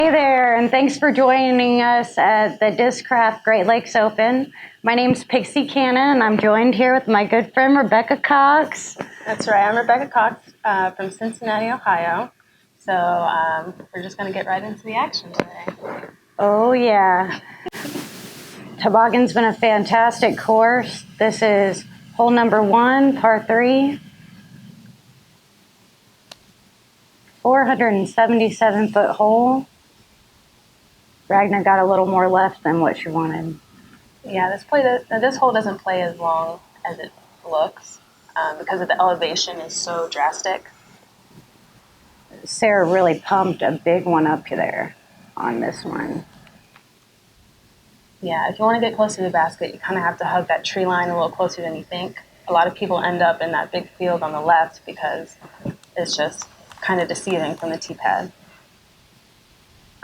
Hey there, and thanks for joining us at the Discraft Great Lakes Open. My name's Pixie Cannon, and I'm joined here with my good friend Rebecca Cox. That's right, I'm Rebecca Cox from Cincinnati, Ohio. So we're just going to get right into the action today. Oh yeah. Toboggan's been a fantastic course. This is hole number 1, par 3. 477-foot hole. Ragna got a little more left than what she wanted. Yeah, this hole doesn't play as long as it looks because of the elevation is so drastic. Sarah really pumped a big one up there on this one. Yeah, if you want to get close to the basket, you kind of have to hug that tree line a little closer than you think. A lot of people end up in that big field on the left because it's just kind of deceiving from the tee pad.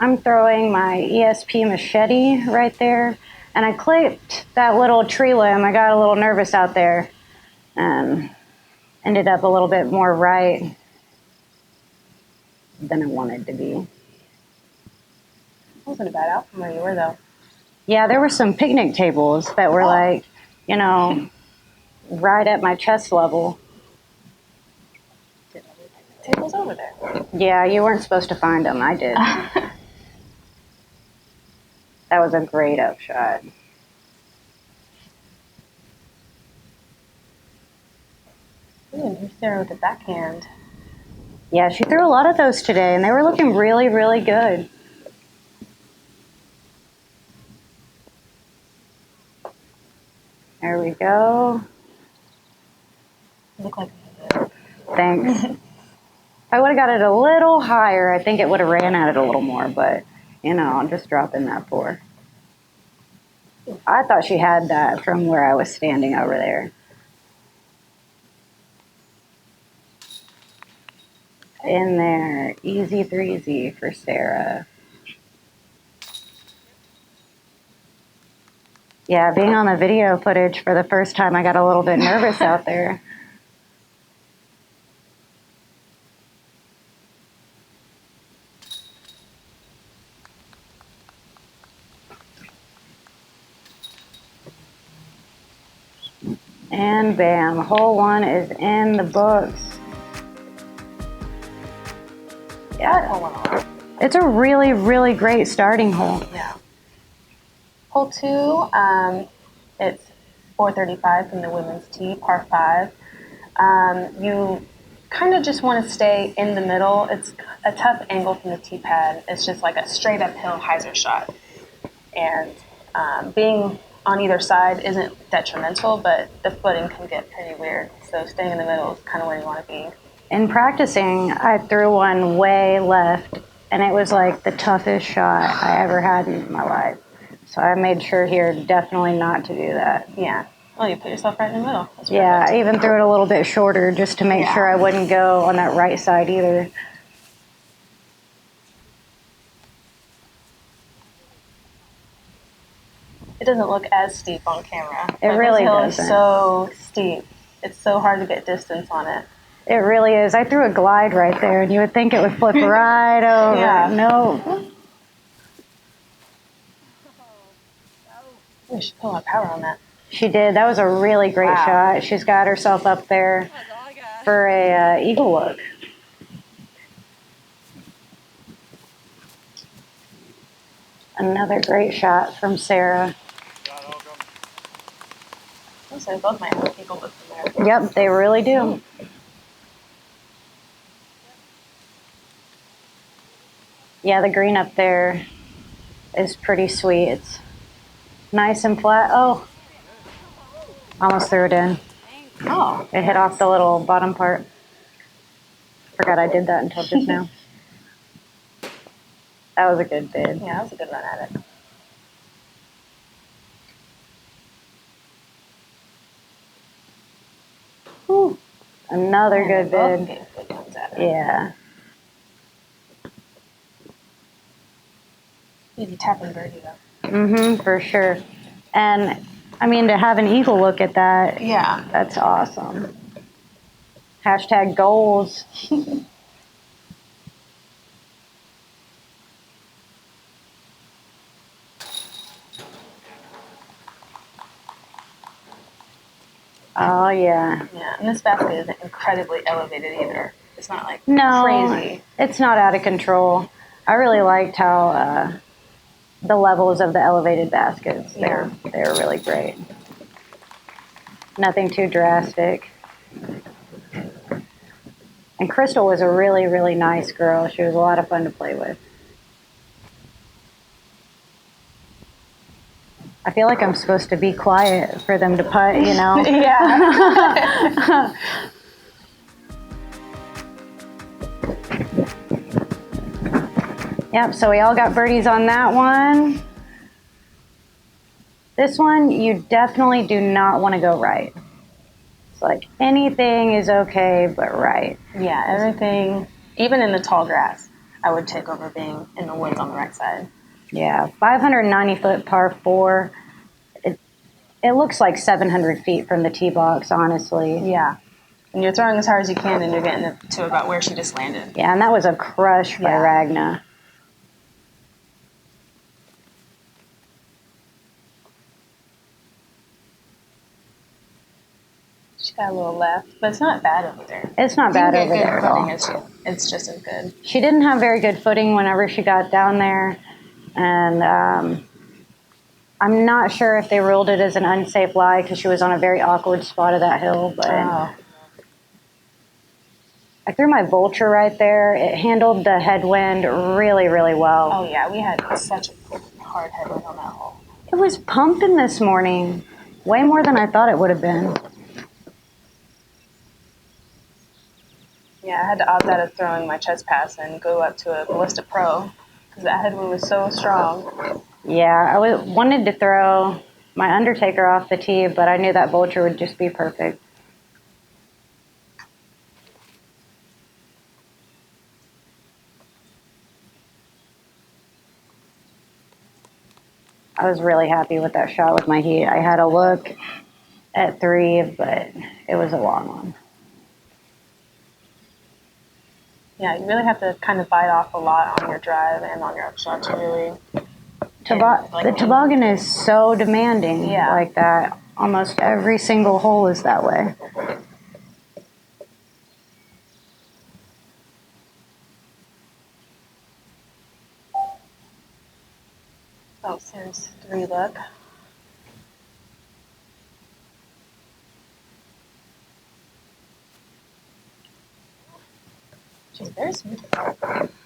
I'm throwing my ESP machete right there, and I clipped that little tree limb. I got a little nervous out there and ended up a little bit more right than I wanted to be. It wasn't a bad out from where you were, though. Yeah, there were some picnic tables that were right at my chest level. Tables over there. Yeah, you weren't supposed to find them. I did. That was a great upshot. Ooh, here's Sarah with the backhand. Yeah, she threw a lot of those today, and they were looking really, really good. There we go. Look like Thanks. If I would have got it a little higher, I think it would have ran at it a little more, but, I'm just dropping that for her. I thought she had that from where I was standing over there. In there, easy breezy for Sarah. Yeah, being on the video footage for the first time, I got a little bit nervous out there. And bam, hole 1 is in the books. Yeah, it's a really, really great starting hole. Yeah. Hole 2, it's 435 from the women's tee, par 5. You kind of just want to stay in the middle. It's a tough angle from the tee pad. It's just like a straight uphill hyzer shot. And being on either side isn't detrimental, but the footing can get pretty weird. So staying in the middle is kind of where you want to be. In practicing, I threw one way left, and it was like the toughest shot I ever had in my life. So I made sure here definitely not to do that. Yeah. Well, you put yourself right in the middle. That's yeah, perfect. I even threw it a little bit shorter just to make sure I wouldn't go on that right side either. It doesn't look as steep on camera. It really hill doesn't. is so steep. It's so hard to get distance on it. It really is. I threw a glide right there, and you would think it would flip right over. Yeah. No. Ooh, she put a lot of power on that. She did. That was a really great shot. She's got herself up there for a eagle look. Another great shot from Sarah. Looks like both my eagle looks in there. Yep, they really do. Yeah, the green up there is pretty sweet. It's nice and flat. Oh, almost threw it in. Oh. It hit off the little bottom part. Forgot I did that until just now. That was a good bid. Yeah, that was a good run at it. Whew. Another good bid. Yeah. Easy tapping birdie, though. Mm-hmm, for sure. And, I mean, to have an eagle look at that, Yeah. that's awesome. Hashtag goals. Oh, yeah. Yeah, and this basket isn't incredibly elevated either. It's not like No, crazy. it's not out of control. I really liked how the levels of the elevated baskets, they're really great. Nothing too drastic. And Krystal was a really, really nice girl. She was a lot of fun to play with. I feel like I'm supposed to be quiet for them to putt, you know? Yeah. Yep, so we all got birdies on that one. This one, you definitely do not want to go right. It's like anything is okay, but right. Yeah, everything, even in the tall grass, I would take over being in the woods on the right side. Yeah, 590-foot par 4. It looks like 700 feet from the tee box, honestly. Yeah. And you're throwing as hard as you can, and you're getting it to about where she just landed. Yeah, and that was a crush by Ragna. She got a little left, but it's not bad over there. It's not bad over there at all. It's just as good. She didn't have very good footing whenever she got down there, and I'm not sure if they ruled it as an unsafe lie because she was on a very awkward spot of that hill, but I threw my vulture right there. It handled the headwind really, really well. Oh, yeah, we had such a hard headwind on that hole. It was pumping this morning, way more than I thought it would have been. Yeah, I had to opt out of throwing my chest pass and go up to a Ballista Pro because that headwind was so strong. Yeah, I wanted to throw my Undertaker off the tee, but I knew that vulture would just be perfect. I was really happy with that shot with my heat. I had a look at 3, but it was a long one. Yeah, you really have to kind of bite off a lot on your drive and on your upshot to really... The toboggan is so demanding like that. Almost every single hole is that way. Oh, there's 3 look. She's very smooth.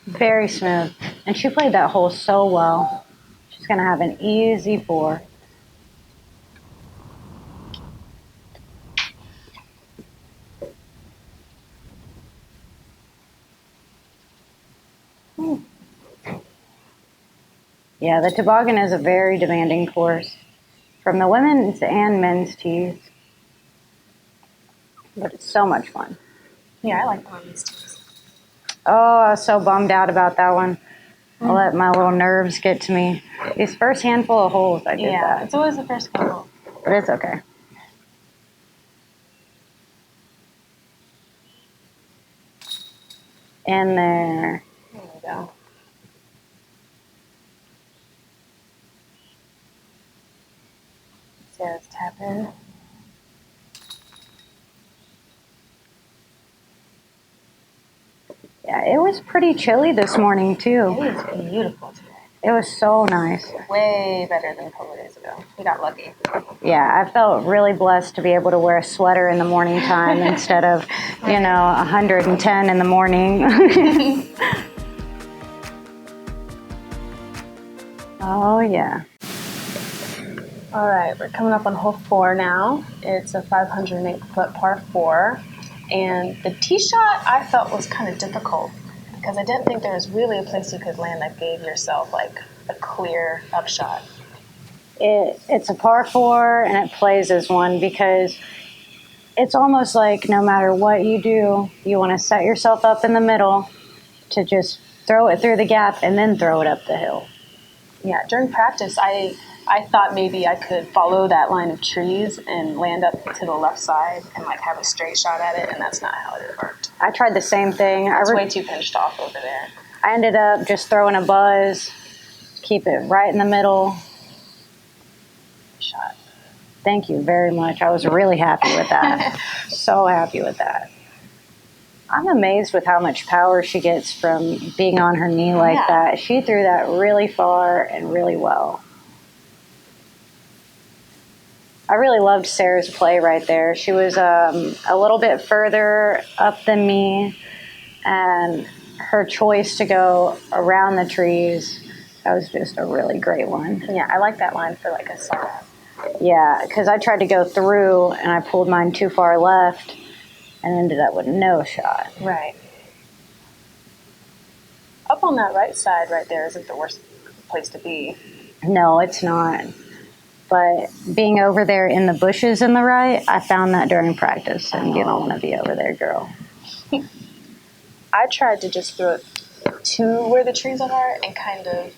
Very smooth. And she played that hole so well. She's going to have an easy 4. Yeah, the toboggan is a very demanding course from the women's and men's tees. But it's so much fun. Yeah, I like the women's tees. Oh, I was so bummed out about that one. I let my little nerves get to me. These first handful of holes, I did that. Yeah, it's always the first couple. But it's okay. In there. There we go. Sarah's tapping. Yeah, it was pretty chilly this morning, too. It was beautiful today. It was so nice. Way better than a couple of days ago. We got lucky. Yeah, I felt really blessed to be able to wear a sweater in the morning time instead of, 110 in the morning. Oh, yeah. All right, we're coming up on hole 4 now. It's a 508-foot par 4. And the tee shot I felt was kind of difficult because I didn't think there was really a place you could land that gave yourself like a clear upshot. It's a par 4 and it plays as one because it's almost like no matter what you do, you want to set yourself up in the middle to just throw it through the gap and then throw it up the hill. Yeah, during practice, I thought maybe I could follow that line of trees and land up to the left side and like have a straight shot at it, and that's not how it worked. I tried the same thing. It's way too pinched off over there. I ended up just throwing a buzz, keep it right in the middle. Shot. Thank you very much. I was really happy with that. So happy with that. I'm amazed with how much power she gets from being on her knee like that. She threw that really far and really well. I really loved Sarah's play right there. She was a little bit further up than me, and her choice to go around the trees, that was just a really great one. Yeah, I like that line for like a setup. Yeah, because I tried to go through and I pulled mine too far left and ended up with no shot. Right. Up on that right side right there isn't the worst place to be. No, it's not. But being over there in the bushes in the right, I found that during practice, and you don't want to be over there, girl. I tried to just throw it to where the trees are and kind of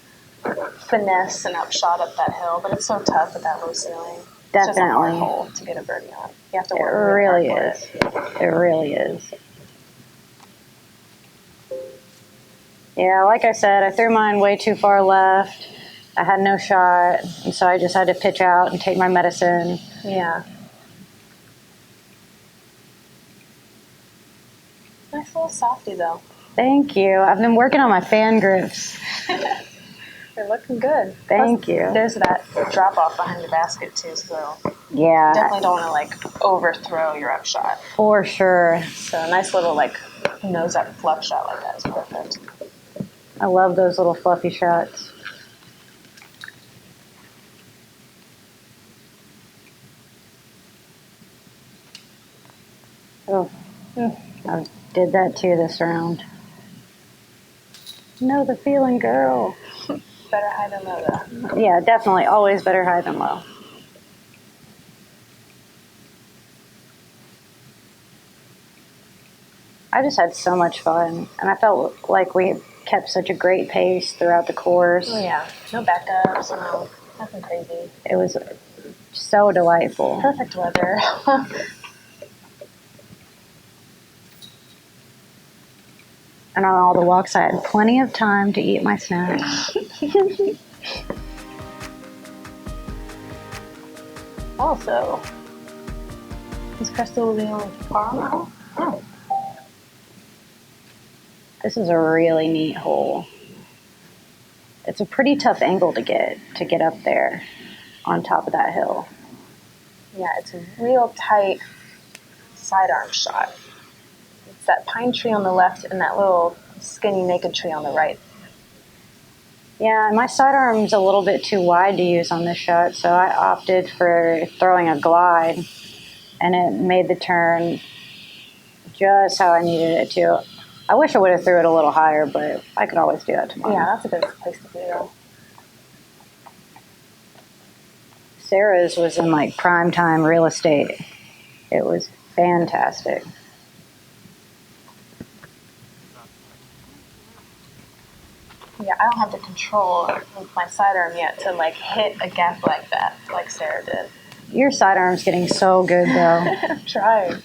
finesse and upshot up that hill, but it's so tough with that low ceiling. Definitely. It's just a hard hole to get a birdie on. You have to It work really hard is. for it. It really is. Yeah, like I said, I threw mine way too far left. I had no shot, and so I just had to pitch out and take my medicine. Yeah. Nice little softy, though. Thank you. I've been working on my fan grips. They're looking good. Thank Plus, you. There's that drop off behind your basket, too, so Yeah. definitely don't want to, like, overthrow your upshot. For sure. So a nice little, like, nose up fluff shot like that is perfect. I love those little fluffy shots. Oh, I did that too this round. Know the feeling, girl. Better high than low, though. Yeah, definitely. Always better high than low. I just had so much fun, and I felt like we kept such a great pace throughout the course. Oh, yeah. No backups, no nothing crazy. It was so delightful. Perfect weather. And on all the walks, I had plenty of time to eat my snacks. Also, is Krystal the only par now? Oh. This is a really neat hole. It's a pretty tough angle to get up there on top of that hill. Yeah, it's a real tight sidearm shot. It's that pine tree on the left and that little skinny naked tree on the right. Yeah, my sidearm's a little bit too wide to use on this shot, so I opted for throwing a glide, and it made the turn just how I needed it to. I wish I would have threw it a little higher, but I could always do that tomorrow. Yeah, that's a good place to be, though. Sarah's was in like prime time real estate. It was fantastic. Yeah, I don't have the control with my sidearm yet to like hit a gap like that, like Sarah did. Your sidearm's getting so good, though. I'm trying.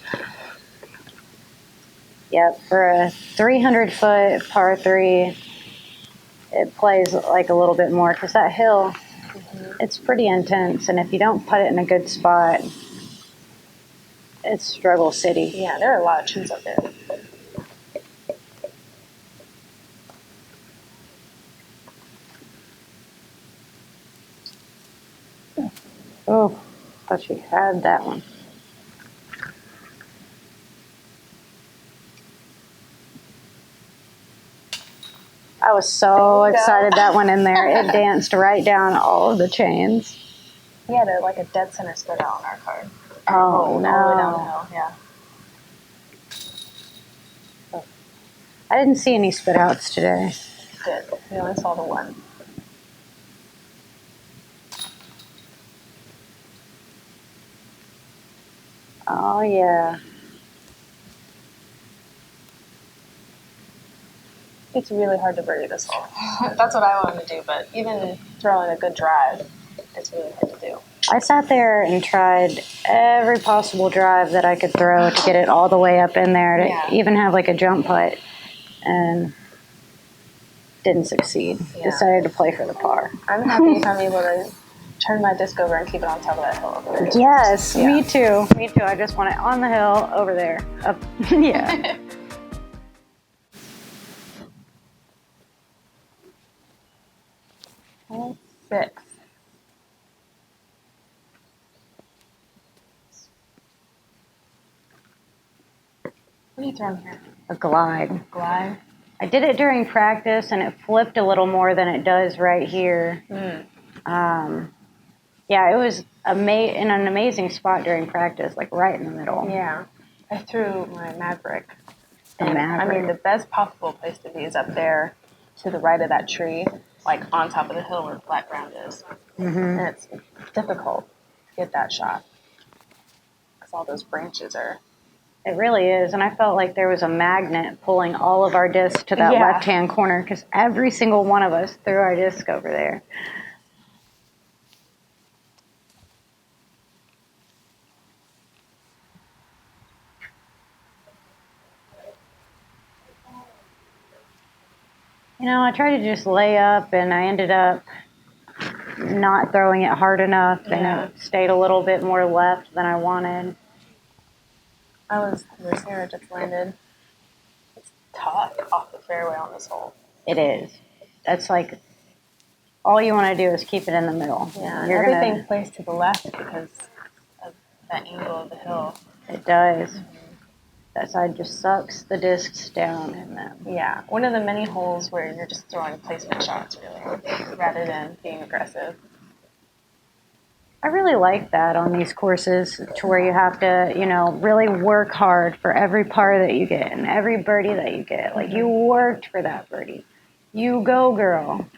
Yep, for a 300-foot par 3, it plays like a little bit more because that hill, it's pretty intense, and if you don't put it in a good spot, it's struggle city. Yeah, there are a lot of trees up there. Oh, thought she had that one. I was so excited that went in there. It danced right down all of the chains. We had like a dead center split out on our card. Oh, All the way down the no. hill, yeah. I didn't see any spit outs today. Good. We only saw the one. Oh, yeah. It's really hard to birdie this hole. That's what I wanted to do, but even throwing a good drive, it's really hard to do. I sat there and tried every possible drive that I could throw to get it all the way up in there, to even have like a jump putt, and didn't succeed. Yeah. Decided to play for the par. I'm happy if I'm able to turn my disc over and keep it on top of that hill over there. Yes, Yeah. me too. Me too. I just want it on the hill over there. Up. Yeah. Hole 6. What are you throwing here? A glide. Glide? I did it during practice, and it flipped a little more than it does right here. Yeah, it was in an amazing spot during practice, like right in the middle. Yeah. I threw my Maverick. The And, Maverick. I mean, the best possible place to be is up there to the right of that tree, like on top of the hill where the flat ground is. And it's difficult to get that shot because all those branches are... It really is, and I felt like there was a magnet pulling all of our discs to that Yeah. left-hand corner because every single one of us threw our disc over there. You know, I tried to just lay up, and I ended up not throwing it hard enough, and it stayed a little bit more left than I wanted. Where Sarah just landed. It's tough off the fairway on this hole. It is. That's like, all you want to do is keep it in the middle. Yeah, and everything plays to the left because of that angle of the hill. It does. That side just sucks the discs down. Yeah, one of the many holes where you're just throwing placement shots, really, rather than being aggressive. I really like that on these courses, to where you have to, really work hard for every par that you get and every birdie that you get. Like, you worked for that birdie. You go, girl.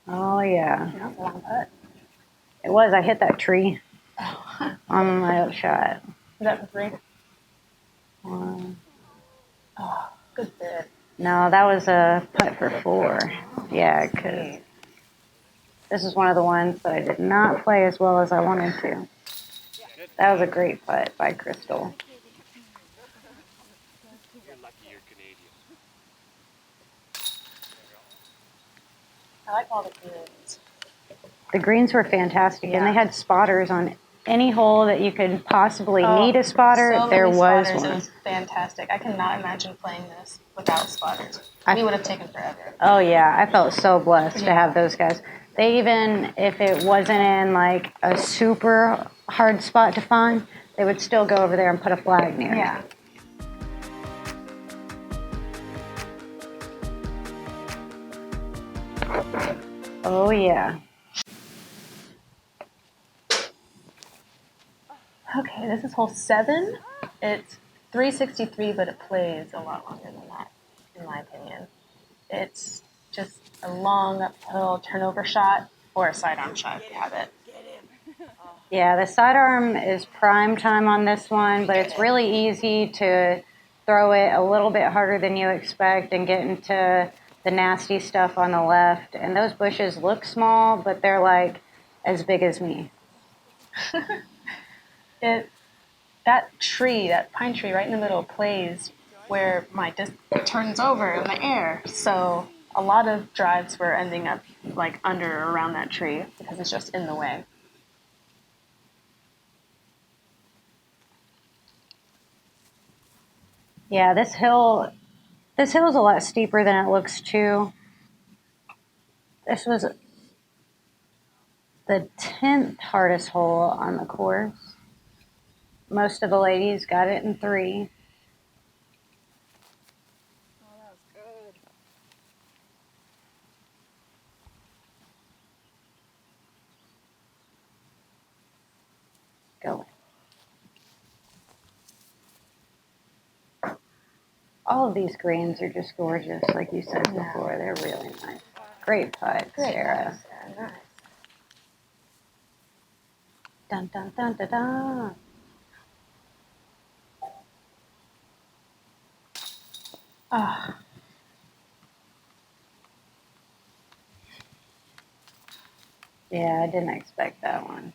Oh, yeah. That was a long putt. It was. I hit that tree on my up shot. Is that for 3? Um, Oh, good bit. no, that was a putt for 4. Yeah, because this is one of the ones that I did not play as well as I wanted to. That was a great putt by Krystal. I like all the greens. The greens were fantastic, and they had spotters on any hole that you could possibly need a spotter. So there many was spotters. one. It was fantastic. I cannot imagine playing this without spotters. We would have taken forever. Oh, yeah. I felt so blessed to have those guys. They even, if it wasn't in like a super hard spot to find, they would still go over there and put a flag near it. Yeah. Oh, yeah. Okay, this is hole 7. It's 363, but it plays a lot longer than that, in my opinion. It's just a long uphill turnover shot or a sidearm shot if you have it. Yeah, the sidearm is prime time on this one, but it's really easy to throw it a little bit harder than you expect and get into the nasty stuff on the left. And those bushes look small, but they're like as big as me. That pine tree right in the middle plays where my disc turns over in the air. So a lot of drives were ending up like under or around that tree because it's just in the way. Yeah, this hill is a lot steeper than it looks too. This was the 10th hardest hole on the course. Most of the ladies got it in 3. Oh, that was good. Go. All of these greens are just gorgeous, like you said before. They're really nice. Great putt, Sarah. Nice. Dun, dun, dun, dun, dun. Ah. Yeah, I didn't expect that one.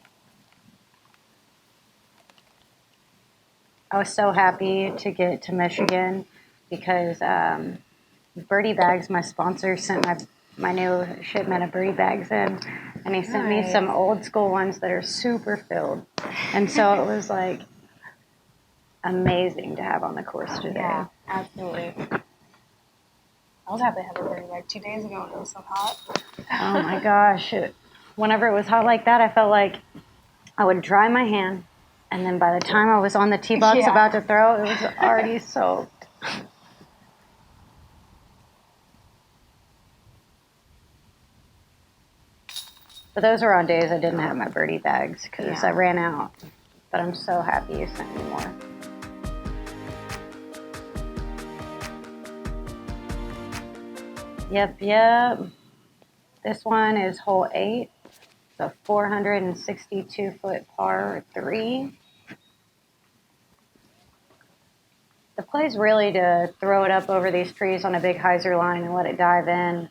I was so happy to get to Michigan because Birdie Bags, my sponsor, sent my new shipment of birdie bags in, and he sent me some old school ones that are super filled, and so it was like amazing to have on the course today. Yeah, absolutely. I was happy to have a birdie bag 2 days ago when it was so hot. Oh my gosh. Whenever it was hot like that, I felt like I would dry my hand, and then by the time I was on the tee box about to throw, it was already soaked. But those were on days I didn't have my birdie bags because I ran out. But I'm so happy you sent me more. Yep. This one is hole 8. It's a 462-foot par 3. The play is really to throw it up over these trees on a big hyzer line and let it dive in.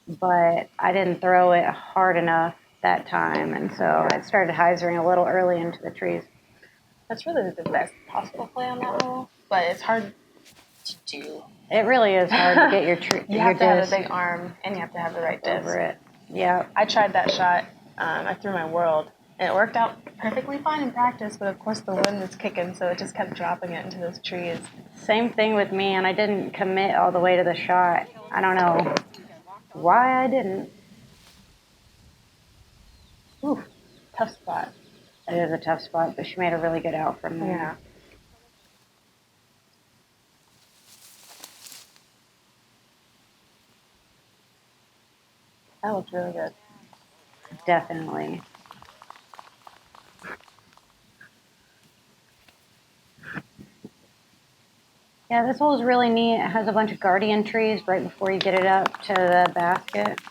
But I didn't throw it hard enough that time, and so it started hyzering a little early into the trees. That's really the best possible play on that hole, but it's hard to do. It really is hard to get your You have to have a big arm, and you have to have the right disc. Over it. Yeah. I tried that shot. I threw my world, and it worked out perfectly fine in practice, but of course the wind was kicking, so it just kept dropping it into those trees. Same thing with me, and I didn't commit all the way to the shot. I don't know why I didn't. Ooh, tough spot. It is a tough spot, but she made a really good out from there. Yeah. That looks really good. Definitely. Yeah, this hole is really neat. It has a bunch of guardian trees right before you get it up to the basket.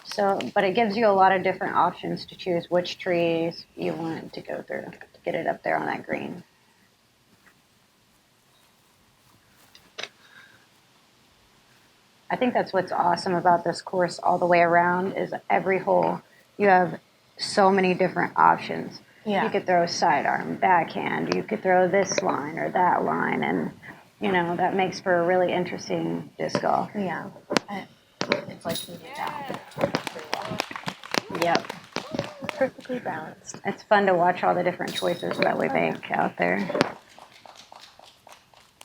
So, but it gives you a lot of different options to choose which trees you want to go through to get it up there on that green. I think that's what's awesome about this course all the way around is every hole you have so many different options. Yeah. You could throw sidearm, backhand, you could throw this line or that line, and you know that makes for a really interesting disc golf. Yeah. It's like moving down pretty well. Yep. Perfectly balanced. It's fun to watch all the different choices that we make out there.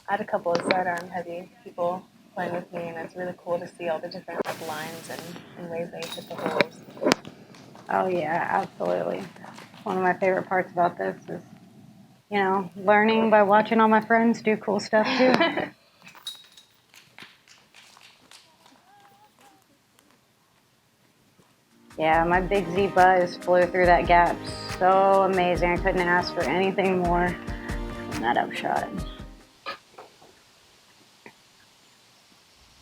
I had a couple of sidearm heavy people playing with me, and it's really cool to see all the different lines and ways they hit the holes. Oh yeah, absolutely. One of my favorite parts about this is, you know, learning by watching all my friends do cool stuff too. Yeah, my big Z buzz flew through that gap so amazing. I couldn't ask for anything more from that upshot.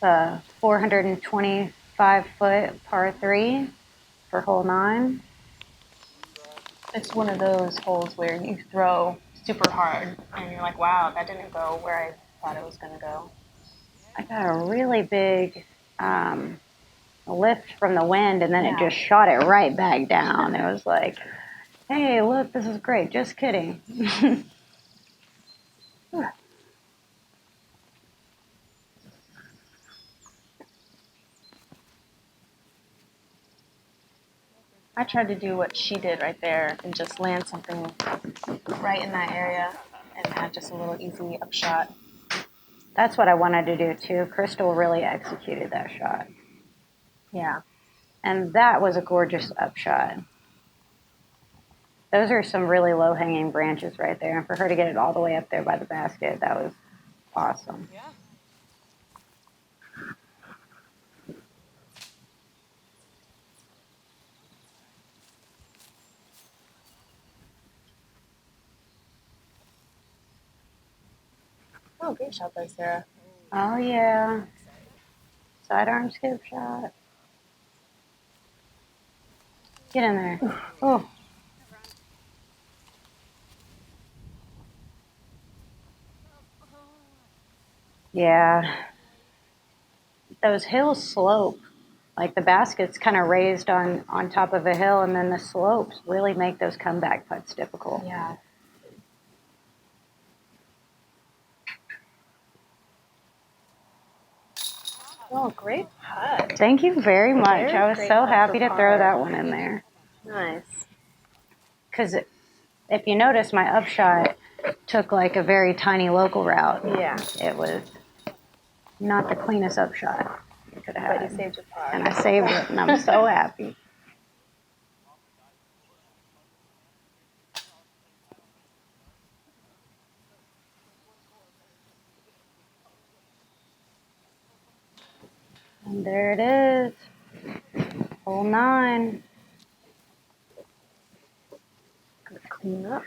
425-foot par 3 for hole 9. It's one of those holes where you throw super hard, and you're like, wow, that didn't go where I thought it was going to go. I got a really big lift from the wind, and then it just shot it right back down. It was like, hey, look, this is great. Just kidding. I tried to do what she did right there and just land something right in that area and had just a little easy upshot. That's what I wanted to do too. Krystal really executed that shot. Yeah. And that was a gorgeous upshot. Those are some really low-hanging branches right there. And for her to get it all the way up there by the basket, that was awesome. Yeah. Oh, great shot there, Sarah. Oh, yeah. Sidearm skip shot. Get in there. Oh. Yeah. Those hills slope. Like the basket's kind of raised on top of a hill, and then the slopes really make those comeback putts difficult. Yeah. Oh, great putt. Thank you very much. Very I was great so putt happy for to throw par. that one in there. Nice. Because if you notice, my upshot took like a very tiny local route. Yeah. It was not the cleanest upshot you could have But you had. saved your par. And I saved it, and I'm so happy. And there it is. Hole 9. Gonna clean up.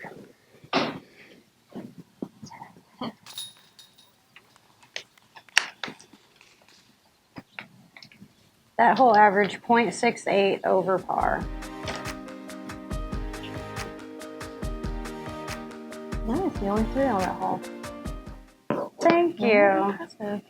That hole averaged .68 over par. Nice. You only 3 on that hole. Thank you. Very impressive.